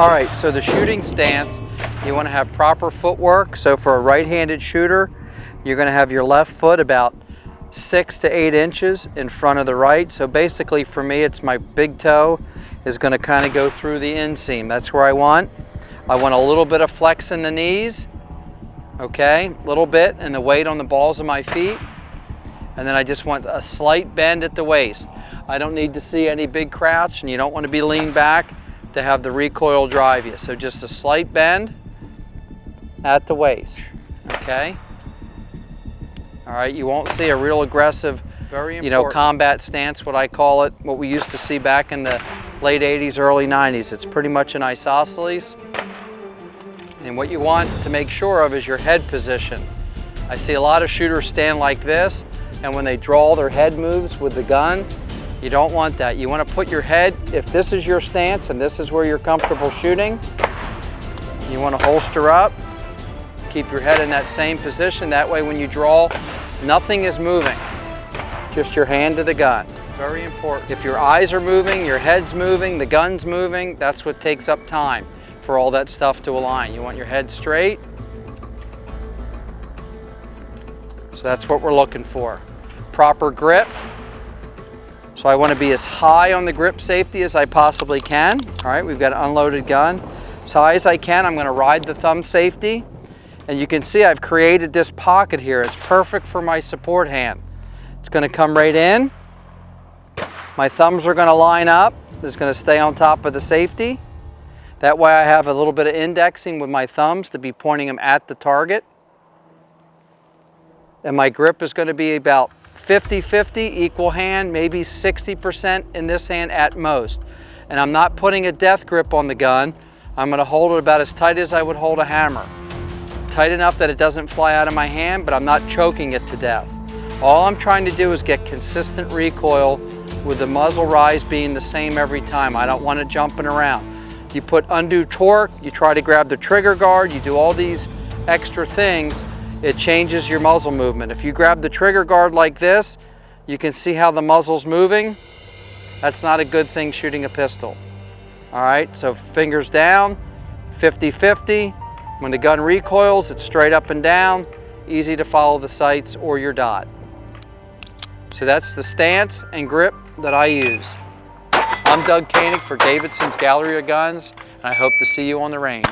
All right, so the shooting stance, you want to have proper footwork. So for a right-handed shooter, you're going to have your left foot about 6 to 8 inches in front of the right. So basically for me, it's my big toe is going to kind of go through the inseam. That's where I want. I want a little bit of flex in the knees, okay, a little bit, and the weight on the balls of my feet. And then I just want a slight bend at the waist. I don't need to see any big crouch, and you don't want to be leaned back to have the recoil drive you. So just a slight bend at the waist, okay? All right, you won't see a real aggressive, combat stance, what I call it, what we used to see back in the late 80s, early 90s. It's pretty much an isosceles. And what you want to make sure of is your head position. I see a lot of shooters stand like this, and when they draw their head moves with the gun, you don't want that. You want to put your head, if this is your stance and this is where you're comfortable shooting, you want to holster up, keep your head in that same position. That way when you draw, nothing is moving, just your hand to the gun. Very important. If your eyes are moving, your head's moving, the gun's moving, that's what takes up time for all that stuff to align. You want your head straight. So that's what we're looking for. Proper grip. So I want to be as high on the grip safety as I possibly can. All right, we've got an unloaded gun. As high as I can, I'm going to ride the thumb safety. And you can see I've created this pocket here. It's perfect for my support hand. It's going to come right in. My thumbs are going to line up. It's going to stay on top of the safety. That way I have a little bit of indexing with my thumbs to be pointing them at the target. And my grip is going to be about 50-50, equal hand, maybe 60% in this hand at most. And I'm not putting a death grip on the gun. I'm going to hold it about as tight as I would hold a hammer. Tight enough that it doesn't fly out of my hand, but I'm not choking it to death. All I'm trying to do is get consistent recoil with the muzzle rise being the same every time. I don't want it jumping around. You put undue torque, you try to grab the trigger guard, you do all these extra things, it changes your muzzle movement. If you grab the trigger guard like this, you can see how the muzzle's moving. That's not a good thing shooting a pistol. All right, so fingers down, 50-50. When the gun recoils, it's straight up and down, easy to follow the sights or your dot. So that's the stance and grip that I use. I'm Doug Koenig for Davidson's Gallery of Guns, and I hope to see you on the range.